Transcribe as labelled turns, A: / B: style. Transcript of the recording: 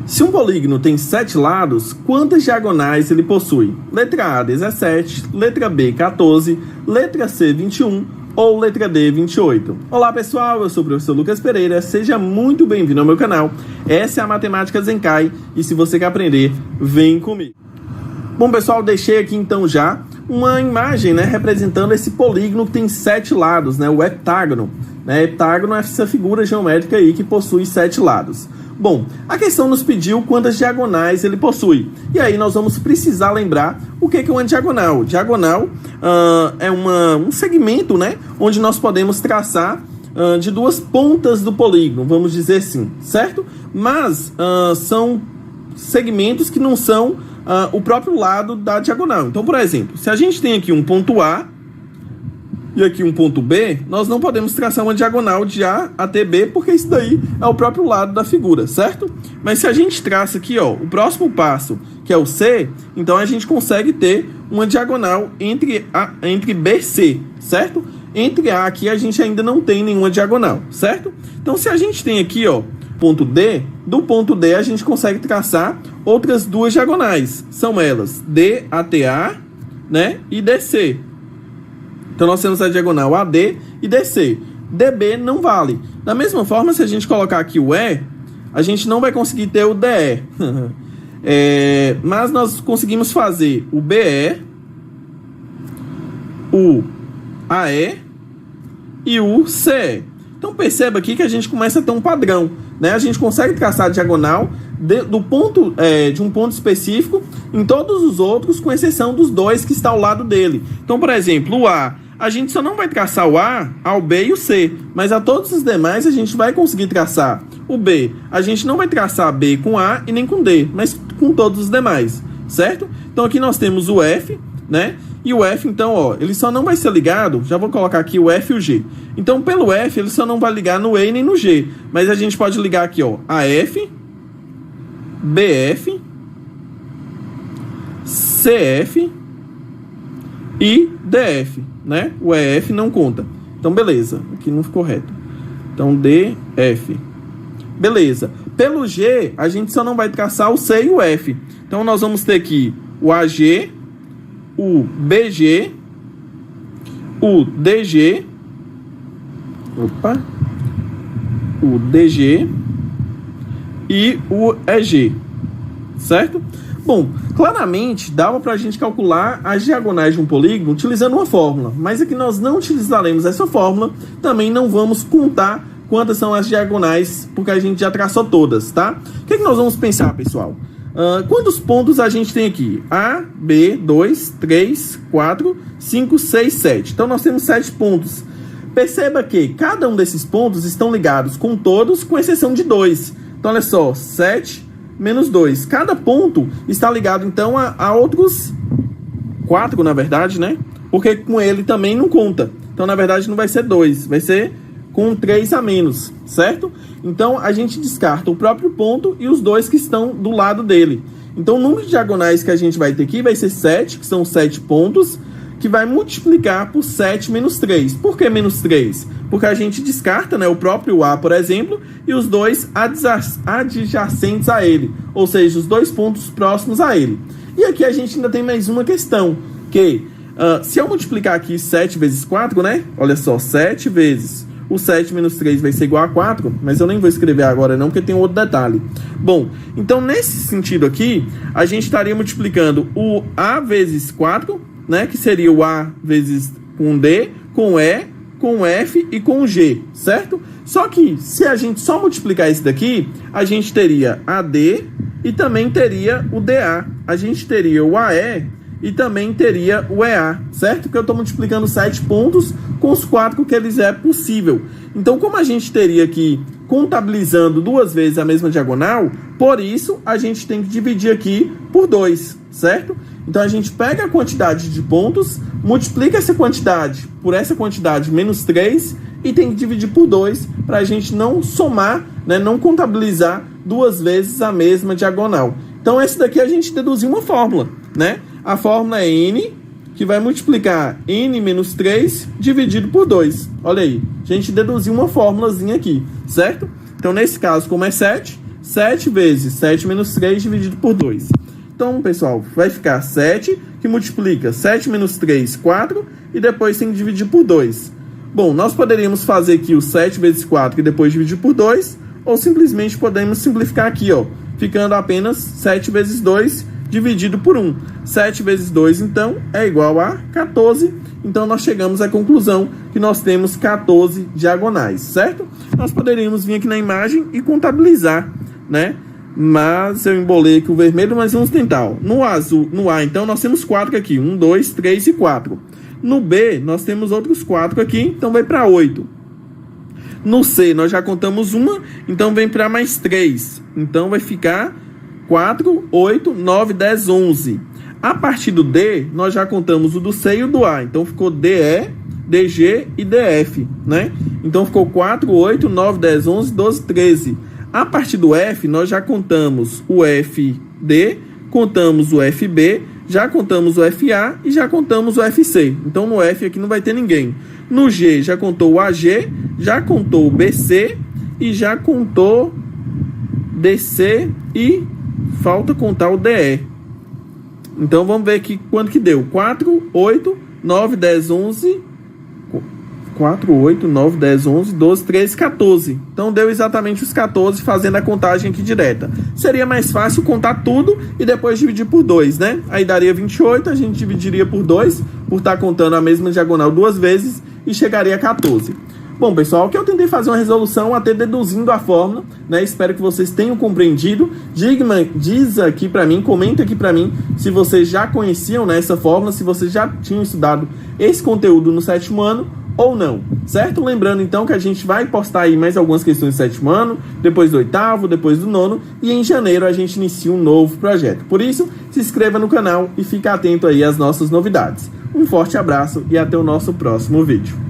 A: Se um polígono tem 7 lados, quantas diagonais ele possui? Letra A, 17, letra B, 14, letra C, 21 ou letra D, 28. Olá pessoal, eu sou o professor Lucas Pereira, seja muito bem-vindo ao meu canal. Essa é a Matemática Zenkai e se você quer aprender, vem comigo. Bom pessoal, deixei aqui então já uma imagem, representando esse polígono que tem 7 lados, o heptágono. Heptágono é essa figura geométrica aí que possui 7 lados. Bom, a questão nos pediu quantas diagonais ele possui. E aí nós vamos precisar lembrar o que é uma diagonal. Diagonal é um segmento, onde nós podemos traçar de duas pontas do polígono, vamos dizer assim, certo? Mas são segmentos que não são o próprio lado da diagonal. Então, por exemplo, se a gente tem aqui um ponto A e aqui um ponto B, nós não podemos traçar uma diagonal de A até B, porque isso daí é o próprio lado da figura, certo? Mas se a gente traça aqui, o próximo passo, que é o C, então a gente consegue ter uma diagonal entre B e C, certo? Entre A aqui a gente ainda não tem nenhuma diagonal, certo? Então se a gente tem aqui, ponto D, do ponto D a gente consegue traçar outras duas diagonais. São elas D até A, e DC. Então, nós temos a diagonal AD e DC. DB não vale. Da mesma forma, se a gente colocar aqui o E, a gente não vai conseguir ter o DE. Mas nós conseguimos fazer o BE, o AE e o CE. Então, perceba aqui que a gente começa a ter um padrão. A gente consegue traçar a diagonal de um ponto específico em todos os outros, com exceção dos dois que está ao lado dele. Então, por exemplo, o A gente só não vai traçar o A ao B e o C, mas a todos os demais a gente vai conseguir traçar. O B, a gente não vai traçar B com A e nem com D, mas com todos os demais, certo? Então aqui nós temos o F, E o F, então, ele só não vai ser ligado, já vou colocar aqui o F e o G. Então, pelo F, ele só não vai ligar no E nem no G, mas a gente pode ligar aqui, AF, BF, CF e DF, O EF não conta. Então, beleza. Aqui não ficou reto. Então, DF. Beleza. Pelo G, a gente só não vai traçar o C e o F. Então, nós vamos ter aqui o AG, o BG, o DG, o DG e o EG, certo? Bom, claramente dava para a gente calcular as diagonais de um polígono utilizando uma fórmula, mas aqui nós não utilizaremos essa fórmula, também não vamos contar quantas são as diagonais, porque a gente já traçou todas, tá? O que é que nós vamos pensar, pessoal? Quantos pontos a gente tem aqui? A, B, 2, 3, 4, 5, 6, 7. Então, nós temos 7 pontos. Perceba que cada um desses pontos estão ligados com todos, com exceção de 2. Então, olha só, 7 menos 2. Cada ponto está ligado, então, a outros 4, na verdade, Porque com ele também não conta. Então, na verdade, não vai ser 2, vai ser com 3 a menos, certo? Então, a gente descarta o próprio ponto e os dois que estão do lado dele. Então, o número de diagonais que a gente vai ter aqui vai ser 7, que são 7 pontos, que vai multiplicar por 7 menos 3. Por que menos 3? Porque a gente descarta o próprio A, por exemplo, e os dois adjacentes a ele, ou seja, os dois pontos próximos a ele. E aqui a gente ainda tem mais uma questão, que se eu multiplicar aqui 7 vezes 4, olha só, 7 vezes o 7 menos 3 vai ser igual a 4, mas eu nem vou escrever agora não, porque tem outro detalhe. Bom, então nesse sentido aqui, a gente estaria multiplicando o A vezes 4, que seria o A vezes com D, com E, com F e com G, certo? Só que, se a gente só multiplicar esse daqui, a gente teria AD e também teria o DA. A gente teria o AE e também teria o EA, certo? Porque eu estou multiplicando 7 pontos com os 4 que eles é possível. Então, como a gente teria aqui, contabilizando 2 vezes a mesma diagonal, por isso a gente tem que dividir aqui por 2, certo? Então, a gente pega a quantidade de pontos, multiplica essa quantidade por essa quantidade menos 3 e tem que dividir por 2 para a gente não somar, não contabilizar 2 vezes a mesma diagonal. Então, esse daqui a gente deduziu uma fórmula, A fórmula é N, que vai multiplicar N menos 3 dividido por 2. Olha aí, a gente deduziu uma fórmulazinha aqui, certo? Então, nesse caso, como é 7, 7 vezes 7 menos 3 dividido por 2. Então, pessoal, vai ficar 7, que multiplica 7 menos 3, 4, e depois tem que dividir por 2. Bom, nós poderíamos fazer aqui o 7 vezes 4 e depois dividir por 2, ou simplesmente podemos simplificar aqui, ó, ficando apenas 7 vezes 2 dividido por 1. 7 vezes 2, então, é igual a 14. Então, nós chegamos à conclusão que nós temos 14 diagonais, certo? Nós poderíamos vir aqui na imagem e contabilizar, né? Mas eu embolei aqui o vermelho, mas vamos tentar. Ó. No azul, no A, então, nós temos 4 aqui. 1, 2, 3 e 4. No B, nós temos outros 4 aqui, então vai para 8. No C, nós já contamos uma, então vem para mais 3. Então vai ficar 4, 8, 9, 10, 11. A partir do D, nós já contamos o do C e o do A. Então ficou DE, DG e DF, né? Então ficou 4, 8, 9, 10, 11, 12, 13. A partir do F, nós já contamos o FD, contamos o FB, já contamos o FA e já contamos o FC. Então, no F aqui não vai ter ninguém. No G, já contou o AG, já contou o BC e já contou DC e falta contar o DE. Então, vamos ver aqui quanto que deu. 4, 8, 9, 10, 11... 4, 8, 9, 10, 11, 12, 13, 14. Então, deu exatamente os 14 fazendo a contagem aqui direta. Seria mais fácil contar tudo e depois dividir por 2, né? Aí daria 28, a gente dividiria por 2, por estar contando a mesma diagonal 2 vezes, e chegaria a 14. Bom, pessoal, aqui eu tentei fazer uma resolução até deduzindo a fórmula, né? Espero que vocês tenham compreendido. Diz aqui para mim, comenta aqui para mim se vocês já conheciam, né, essa fórmula, se vocês já tinham estudado esse conteúdo no 7º ano, ou não, certo? Lembrando, então, que a gente vai postar aí mais algumas questões do 7º ano, depois do 8º, depois do 9º, e em janeiro a gente inicia um novo projeto. Por isso, se inscreva no canal e fique atento aí às nossas novidades. Um forte abraço e até o nosso próximo vídeo.